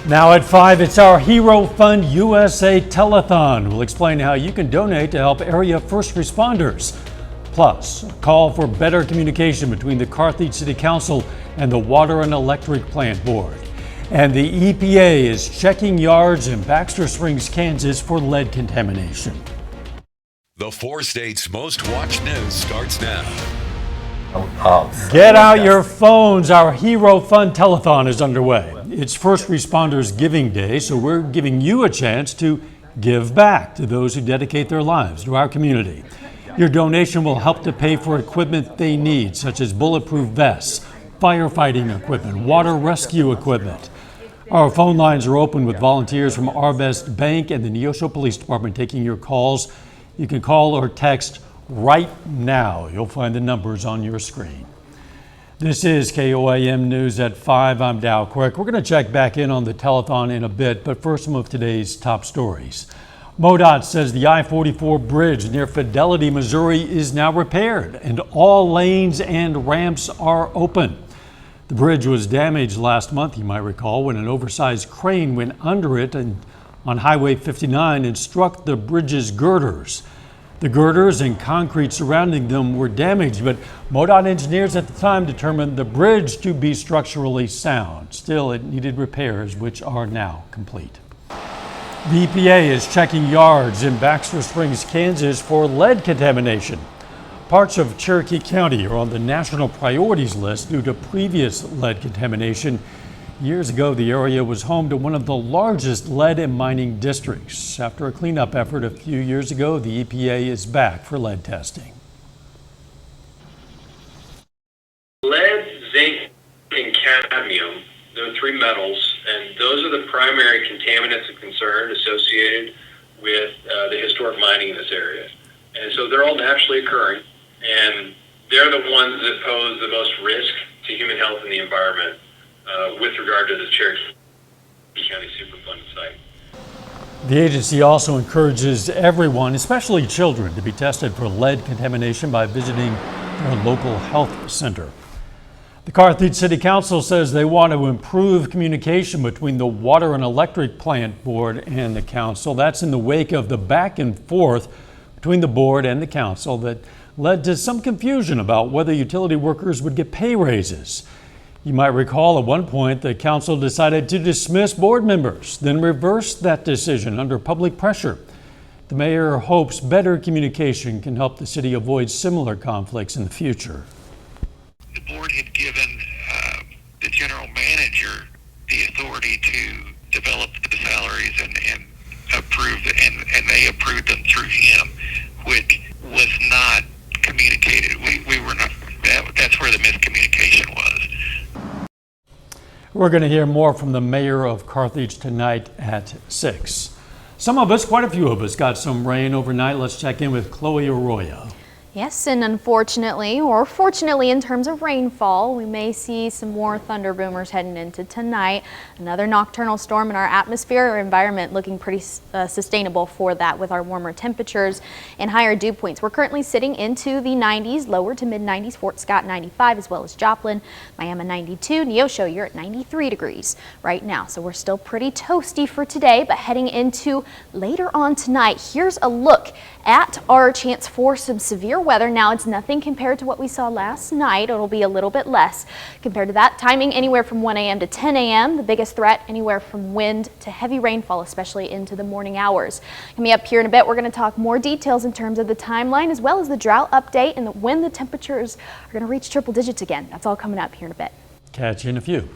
Now at 5, it's our Hero Fund USA Telethon. We'll explain how you can donate to help area first responders. Plus, a call for better communication between the Carthage City Council and the Water and Electric Plant Board. And the EPA is checking yards in Baxter Springs, Kansas for lead contamination. The 4 states' most watched news starts now. Get out your phones. Our Hero Fund Telethon is underway. It's First Responders Giving Day, so we're giving you a chance to give back to those who dedicate their lives to our community. Your donation will help to pay for equipment they need, such as bulletproof vests, firefighting equipment, water rescue equipment. Our phone lines are open with volunteers from Arvest Bank and the Neosho Police Department taking your calls. You can call or text right now. You'll find the numbers on your screen. This is KOAM News at 5. I'm Dow Quick. We're going to check back in on the telethon in a bit, but first some of today's top stories. MoDOT says the I-44 bridge near Fidelity, Missouri is now repaired and all lanes and ramps are open. The bridge was damaged last month, you might recall, when an oversized crane went under it on Highway 59 and struck the bridge's girders. The girders and concrete surrounding them were damaged, but MoDOT engineers at the time determined the bridge to be structurally sound. Still, it needed repairs, which are now complete. The EPA is checking yards in Baxter Springs, Kansas for lead contamination. Parts of Cherokee County are on the national priorities list due to previous lead contamination. Years ago, the area was home to one of the largest lead and mining districts. After a cleanup effort a few years ago, the EPA is back for lead testing. Lead, zinc, and cadmium, they're 3 metals, and those are the primary contaminants of concern associated with the historic mining in this area. And so they're all naturally occurring, and they're the ones that pose the most risk to human health and the environment. With regard to the Cherokee County Superfund site. The agency also encourages everyone, especially children, to be tested for lead contamination by visiting their local health center. The Carthage City Council says they want to improve communication between the Water and Electric Plant Board and the council. That's in the wake of the back and forth between the board and the council that led to some confusion about whether utility workers would get pay raises. You might recall at one point the council decided to dismiss board members, then reversed that decision under public pressure. The mayor hopes better communication can help the city avoid similar conflicts in the future. The board had given the general manager the authority to develop the salaries and approve, and they approved them through him, which was not communicated. We were not. That's where the miscommunication was. We're going to hear more from the mayor of Carthage tonight at 6. Some of us, quite a few of us, got some rain overnight. Let's check in with Chloe Arroyo. Yes, and unfortunately, or fortunately in terms of rainfall, we may see some more thunder boomers heading into tonight. Another nocturnal storm in our atmosphere or environment looking pretty sustainable for that with our warmer temperatures and higher dew points. We're currently sitting into the 90s, lower to mid 90s, Fort Scott 95, as well as Joplin, Miami 92, Neosho, you're at 93 degrees right now. So we're still pretty toasty for today, but heading into later on tonight, here's a look at our chance for some severe weather. Now, it's nothing compared to what we saw last night. It'll be a little bit less compared to that. Timing anywhere from 1 a.m. to 10 a.m. The biggest threat anywhere from wind to heavy rainfall, especially into the morning hours. Coming up here in a bit, we're going to talk more details in terms of the timeline as well as the drought update and when the temperatures are going to reach triple digits again. That's all coming up here in a bit. Catch you in a few.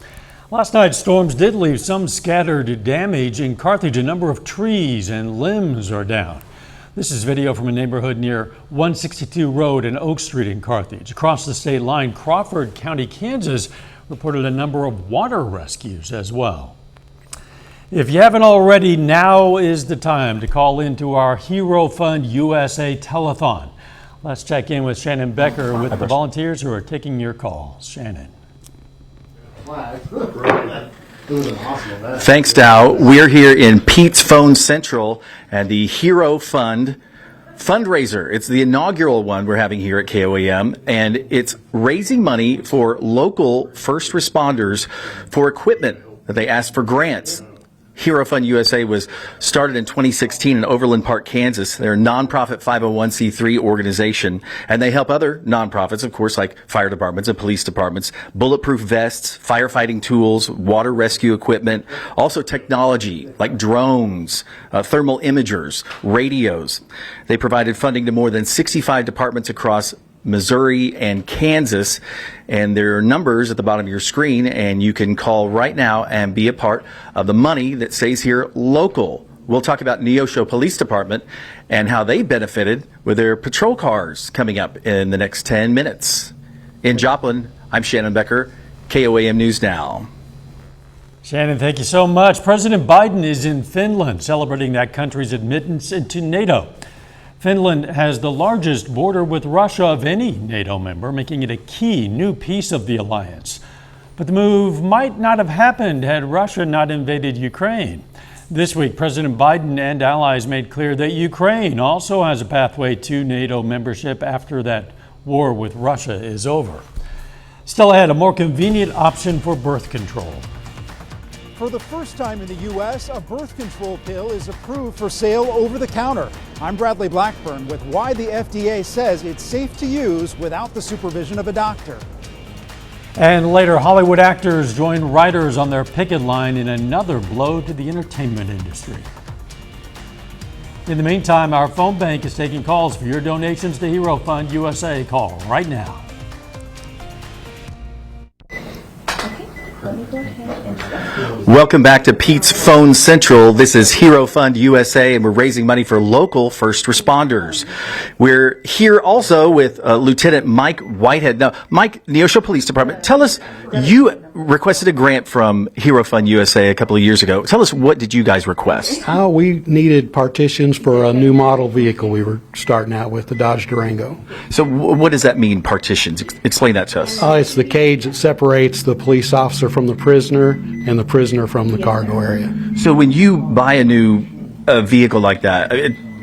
Last night's storms did leave some scattered damage in Carthage. A number of trees and limbs are down. This is video from a neighborhood near 162 Road and Oak Street in Carthage. Across the state line, Crawford County, Kansas reported a number of water rescues as well. If you haven't already, now is the time to call into our Hero Fund USA Telethon. Let's check in with Shannon Becker with the volunteers who are taking your calls. Shannon. Thanks, Dow. We're here in Pete's Phone Central and the Hero Fund fundraiser. It's the inaugural one we're having here at KOAM, and it's raising money for local first responders for equipment that they asked for grants. Hero Fund USA was started in 2016 in Overland Park, Kansas. They're a nonprofit 501c3 organization, and they help other nonprofits, of course, like fire departments and police departments, bulletproof vests, firefighting tools, water rescue equipment, also technology like drones, thermal imagers, radios. They provided funding to more than 65 departments across Missouri and Kansas, and there are numbers at the bottom of your screen, and you can call right now and be a part of the money that stays here local. We'll talk about Neosho Police Department and how they benefited with their patrol cars coming up in the next 10 minutes. In Joplin, I'm Shannon Becker, KOAM News Now. Shannon, thank you so much. President Biden is in Finland celebrating that country's admittance into NATO. Finland has the largest border with Russia of any NATO member, making it a key new piece of the alliance. But the move might not have happened had Russia not invaded Ukraine. This week, President Biden and allies made clear that Ukraine also has a pathway to NATO membership after that war with Russia is over. Still ahead, a more convenient option for birth control. For the first time in the U.S., a birth control pill is approved for sale over the counter. I'm Bradley Blackburn with why the FDA says it's safe to use without the supervision of a doctor. And later, Hollywood actors join writers on their picket line in another blow to the entertainment industry. In the meantime, our phone bank is taking calls for your donations to Hero Fund USA. Call right now. Welcome back to Pete's Phone Central. This is Hero Fund USA, and we're raising money for local first responders. We're here also with Lieutenant Mike Whitehead. Now, Mike, Neosho Police Department, tell us, you requested a grant from Hero Fund USA a couple of years ago. Tell us, what did you guys request? We needed partitions for a new model vehicle we were starting out with, the Dodge Durango. So what does that mean, partitions? Explain that to us. It's the cage that separates the police officer from the prisoner and the prisoner from the cargo area. So when you buy a new vehicle like that,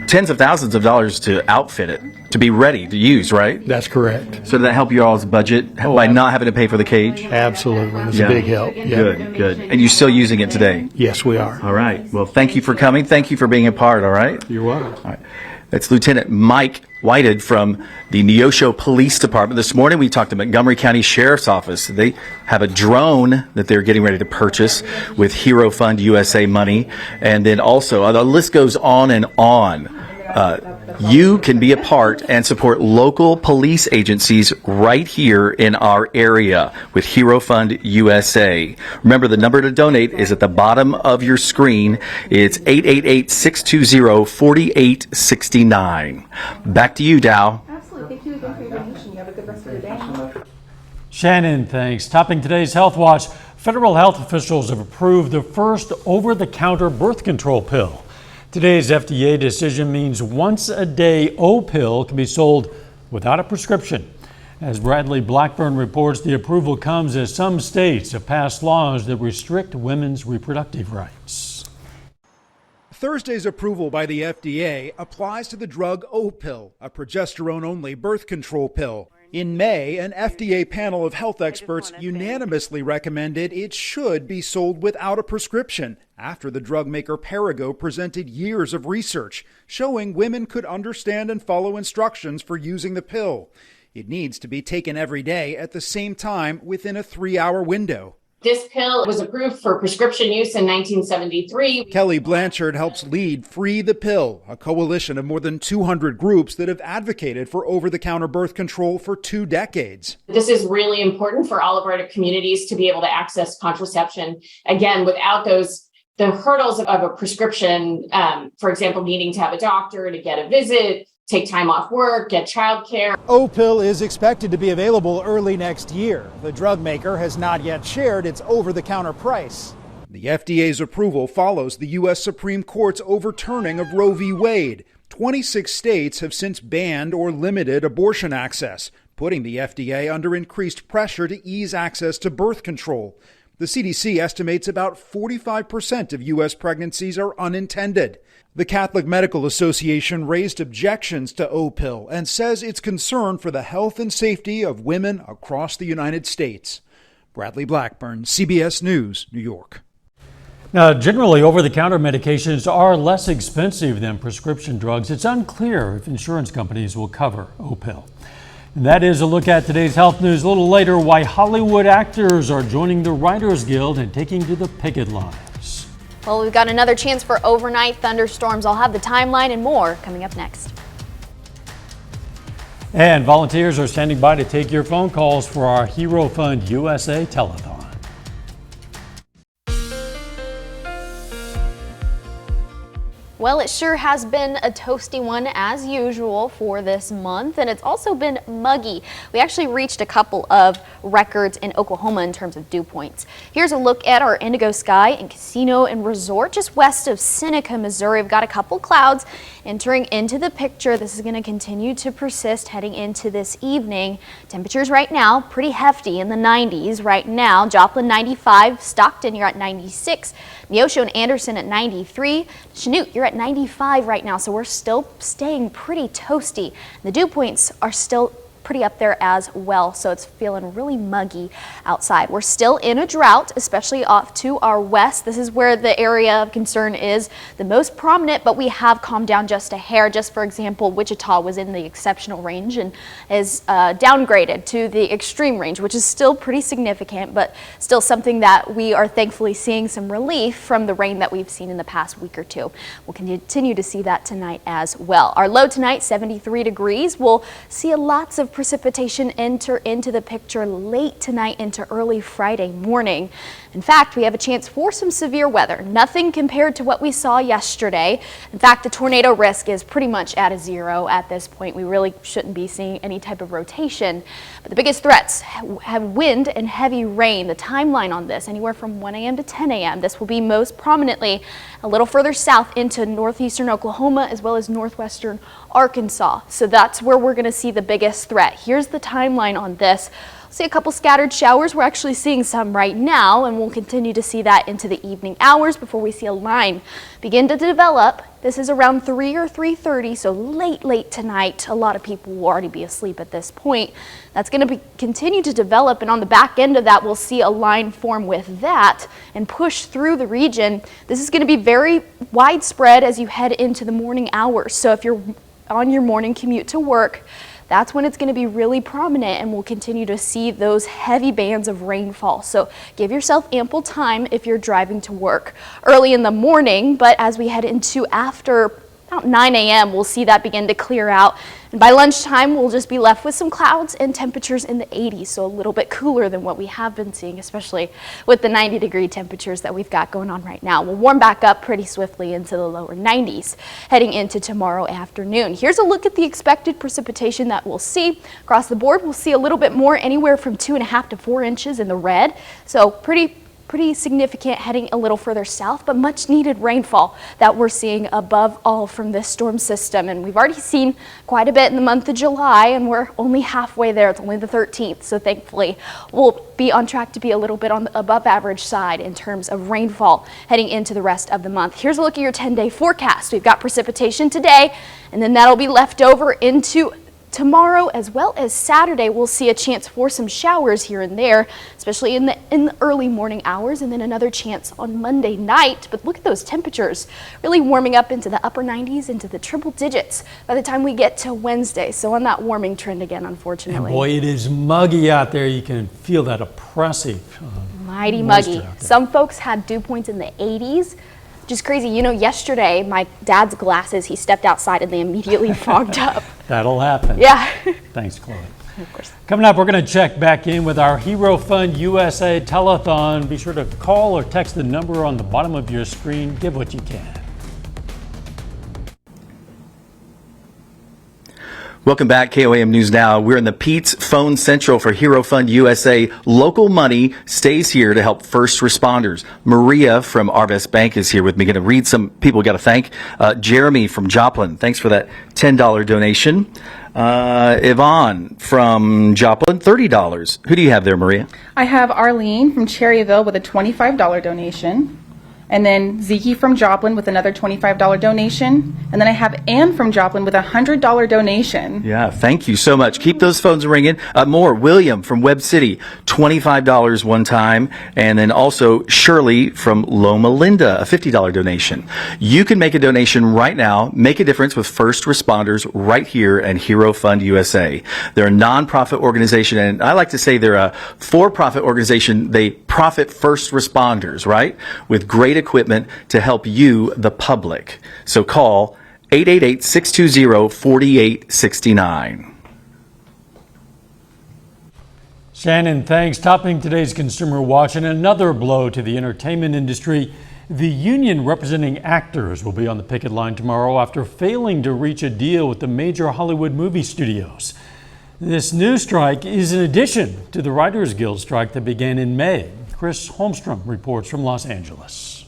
tens of thousands of dollars to outfit it, to be ready to use, right? That's correct. So did that help your all's budget by not having to pay for the cage? Absolutely. It's a big help. Yeah. Good. And you're still using it today? Yes, we are. All right. Well, thank you for coming. Thank you for being a part, all right? You're welcome. All right. That's Lieutenant Mike Whitehead from the Neosho Police Department. This morning we talked to Montgomery County Sheriff's Office. They have a drone that they're getting ready to purchase with Hero Fund USA money. And then also, the list goes on and on. You can be a part and support local police agencies right here in our area with Hero Fund USA. Remember, the number to donate is at the bottom of your screen. It's 888-620-4869. Back to you, Dow. Absolutely. Thank you again for your donation. You have a good rest of your day. Shannon, thanks. Topping today's Health Watch, federal health officials have approved the first over-the-counter birth control pill. Today's FDA decision means once-a-day O-pill can be sold without a prescription. As Bradley Blackburn reports, the approval comes as some states have passed laws that restrict women's reproductive rights. Thursday's approval by the FDA applies to the drug O-pill, a progesterone-only birth control pill. In May, an FDA panel of health experts unanimously recommended it should be sold without a prescription after the drug maker Perrigo presented years of research showing women could understand and follow instructions for using the pill. It needs to be taken every day at the same time within a 3-hour window. This pill was approved for prescription use in 1973. Kelly Blanchard helps lead Free the Pill, a coalition of more than 200 groups that have advocated for over-the-counter birth control for 2 decades. This is really important for all of our communities to be able to access contraception, again, without the hurdles of a prescription, for example, needing to have a doctor to get a visit, take time off work, get childcare. O-pill is expected to be available early next year. The drug maker has not yet shared its over-the-counter price. The FDA's approval follows the U.S. Supreme Court's overturning of Roe v. Wade. 26 states have since banned or limited abortion access, putting the FDA under increased pressure to ease access to birth control. The CDC estimates about 45% of U.S. pregnancies are unintended. The Catholic Medical Association raised objections to O-pill and says it's concerned for the health and safety of women across the United States. Bradley Blackburn, CBS News, New York. Now, generally, over-the-counter medications are less expensive than prescription drugs. It's unclear if insurance companies will cover Opill. And that is a look at today's health news. A little later, why Hollywood actors are joining the Writers Guild and taking to the picket lines. Well, we've got another chance for overnight thunderstorms. I'll have the timeline and more coming up next. And volunteers are standing by to take your phone calls for our Hero Fund USA Telethon. Well, it sure has been a toasty one as usual for this month, and it's also been muggy. We actually reached a couple of records in Oklahoma in terms of dew points. Here's a look at our Indigo Sky and Casino and Resort just west of Seneca, Missouri. We've got a couple clouds entering into the picture. This is going to continue to persist heading into this evening. Temperatures right now pretty hefty in the 90s right now. Joplin 95, Stockton you're at 96, Neosho and Anderson at 93, Chanute you're at 95 right now, so we're still staying pretty toasty. The dew points are still pretty up there as well, so it's feeling really muggy outside. We're still in a drought, especially off to our west. This is where the area of concern is the most prominent, but we have calmed down just a hair. Just for example, Wichita was in the exceptional range and is downgraded to the extreme range, which is still pretty significant, but still something that we are thankfully seeing some relief from the rain that we've seen in the past week or two. We'll continue to see that tonight as well. Our low tonight, 73 degrees. We'll see lots of precipitation enter into the picture late tonight into early Friday morning. In fact, we have a chance for some severe weather. Nothing compared to what we saw yesterday. In fact, the tornado risk is pretty much at a zero at this point. We really shouldn't be seeing any type of rotation. But the biggest threats have wind and heavy rain. The timeline on this, anywhere from 1 a.m. to 10 a.m. This will be most prominently a little further south into northeastern Oklahoma as well as northwestern Arkansas. So that's where we're going to see the biggest threat. Here's the timeline on this. See a couple scattered showers. We're actually seeing some right now, and we'll continue to see that into the evening hours before we see a line begin to develop. This is around 3 or 3:30, so late tonight. A lot of people will already be asleep at this point. That's going to continue to develop, and on the back end of that, we'll see a line form with that and push through the region. This is going to be very widespread as you head into the morning hours. So if you're on your morning commute to work, that's when it's going to be really prominent, and we'll continue to see those heavy bands of rainfall. So give yourself ample time if you're driving to work early in the morning, but as we head into after about 9 a.m., we'll see that begin to clear out. And by lunchtime, we'll just be left with some clouds and temperatures in the 80s, so a little bit cooler than what we have been seeing, especially with the 90-degree temperatures that we've got going on right now. We'll warm back up pretty swiftly into the lower 90s heading into tomorrow afternoon. Here's a look at the expected precipitation that we'll see. Across the board, we'll see a little bit more, anywhere from 2.5 to 4 inches in the red, so pretty significant heading a little further south, but much needed rainfall that we're seeing above all from this storm system. And we've already seen quite a bit in the month of July, and we're only halfway there. It's only the 13th, so thankfully we'll be on track to be a little bit on the above average side in terms of rainfall heading into the rest of the month. Here's a look at your 10-day forecast. We've got precipitation today, and then that'll be left over into tomorrow as well as Saturday. We'll see a chance for some showers here and there, especially in the early morning hours, and then another chance on Monday night. But look at those temperatures really warming up into the upper 90s, into the triple digits by the time we get to Wednesday. So on that warming trend again, unfortunately. And boy, it is muggy out there. You can feel that oppressive mighty muggy. Some folks had dew points in the 80s. Just crazy. You know, yesterday my dad's glasses, he stepped outside and they immediately fogged up. That'll happen. Yeah. Thanks, Chloe. Of course. Coming up, we're going to check back in with our Hero Fund USA Telethon. Be sure to call or text the number on the bottom of your screen. Give what you can. Welcome back, KOAM News Now. We're in the Pete's Phone Central for Hero Fund USA. Local money stays here to help first responders. Maria from Arvest Bank is here with me. Going to read some people we got to thank. Jeremy from Joplin, thanks for that $10 donation. Yvonne from Joplin, $30. Who do you have there, Maria? I have Arlene from Cherryville with a $25 donation. And then Zeke from Joplin with another $25 donation. And then I have Ann from Joplin with a $100 donation. Yeah, thank you so much. Keep those phones ringing. More, William from Webb City, $25 one time. And then also Shirley from Loma Linda, a $50 donation. You can make a donation right now. Make a difference with first responders right here at Hero Fund USA. They're a nonprofit organization, and I like to say they're a for-profit organization. They profit first responders, right? With great equipment to help you, the public. So call 888-620-4869. Shannon, thanks. Topping today's Consumer Watch, and another blow to the entertainment industry. The union representing actors will be on the picket line tomorrow after failing to reach a deal with the major Hollywood movie studios. This new strike is in addition to the Writers Guild strike that began in May. Chris Holmstrom reports from Los Angeles.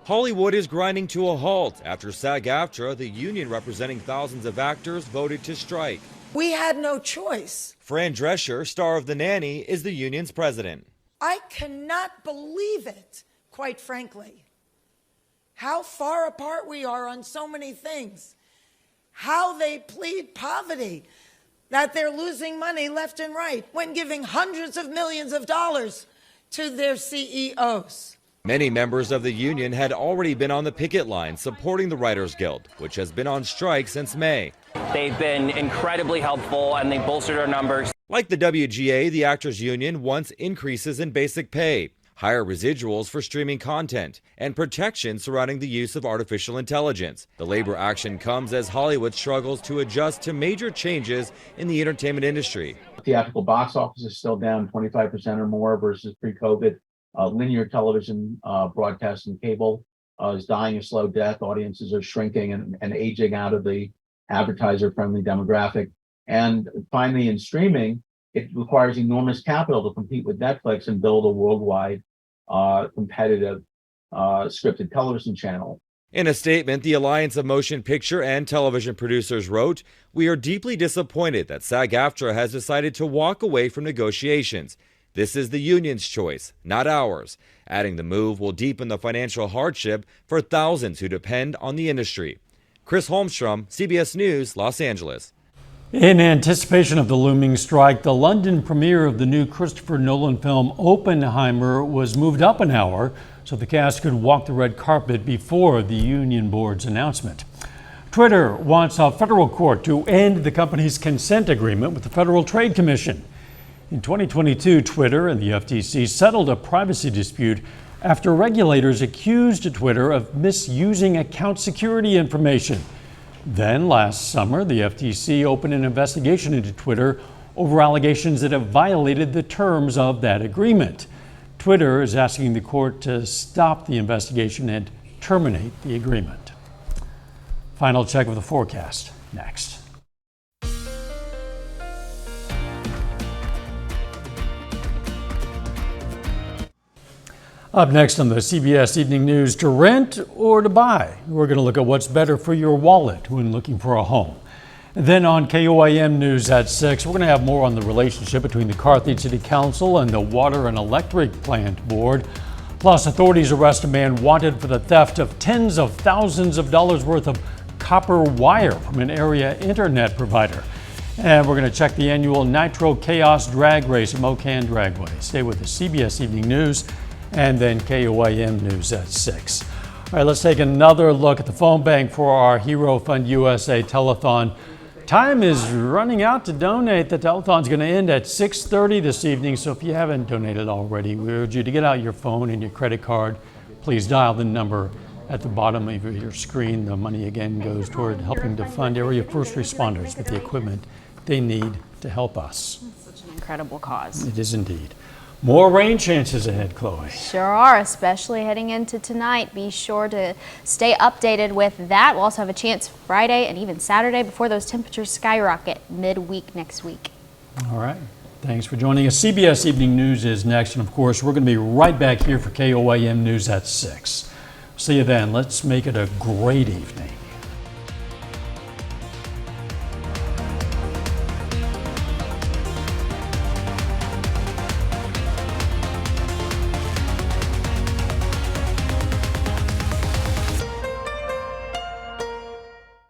Hollywood is grinding to a halt after SAG-AFTRA, the union representing thousands of actors, voted to strike. We had no choice. Fran Drescher, star of The Nanny, is the union's president. I cannot believe it, quite frankly. How far apart we are on so many things. How they plead poverty, that they're losing money left and right when giving hundreds of millions of dollars to their CEOs. Many members of the union had already been on the picket line supporting the Writers Guild, which has been on strike since May. They've been incredibly helpful and they've bolstered our numbers. Like the WGA, the Actors Union wants increases in basic pay, higher residuals for streaming content, and protection surrounding the use of artificial intelligence. The labor action comes as Hollywood struggles to adjust to major changes in the entertainment industry. Theatrical box office is still down 25% or more versus pre-COVID. Linear television, broadcast and cable is dying a slow death. Audiences are shrinking and aging out of the advertiser-friendly demographic. And finally, in streaming, it requires enormous capital to compete with Netflix and build a worldwide competitive scripted television channel. In a statement, the Alliance of Motion Picture and Television Producers wrote, "We are deeply disappointed that SAG-AFTRA has decided to walk away from negotiations. This is the union's choice, not ours," adding the move will deepen the financial hardship for thousands who depend on the industry. Chris Holmstrom, CBS News, Los Angeles. In anticipation of the looming strike, the London premiere of the new Christopher Nolan film Oppenheimer was moved up an hour so the cast could walk the red carpet before the union board's announcement. Twitter wants a federal court to end the company's consent agreement with the Federal Trade Commission. In 2022, Twitter and the FTC settled a privacy dispute after regulators accused Twitter of misusing account security information. Then last summer, the FTC opened an investigation into Twitter over allegations that have violated the terms of that agreement. Twitter is asking the court to stop the investigation and terminate the agreement. Final check of the forecast next. Up next on the CBS Evening News, to rent or to buy? We're going to look at what's better for your wallet when looking for a home. Then on KOAM News at 6, we're going to have more on the relationship between the Carthage City Council and the Water and Electric Plant Board. Plus, authorities arrest a man wanted for the theft of tens of thousands of dollars worth of copper wire from an area internet provider. And we're going to check the annual Nitro Chaos Drag Race at Mocan Dragway. Stay with the CBS Evening News and then KOAM News at 6. All right, let's take another look at the phone bank for our Hero Fund USA telethon. Time is running out to donate. The telethon's going to end at 6:30 this evening, so if you haven't donated already, we urge you to get out your phone and your credit card. Please dial the number at the bottom of your screen. The money again goes toward helping to fund area first responders with the equipment they need to help us. Such an incredible cause. It is indeed. More rain chances ahead, Chloe. Sure are, especially heading into tonight. Be sure to stay updated with that. We'll also have a chance Friday and even Saturday before those temperatures skyrocket midweek next week. All right. Thanks for joining us. CBS Evening News is next. And of course, we're going to be right back here for KOAM News at 6. See you then. Let's make it a great evening.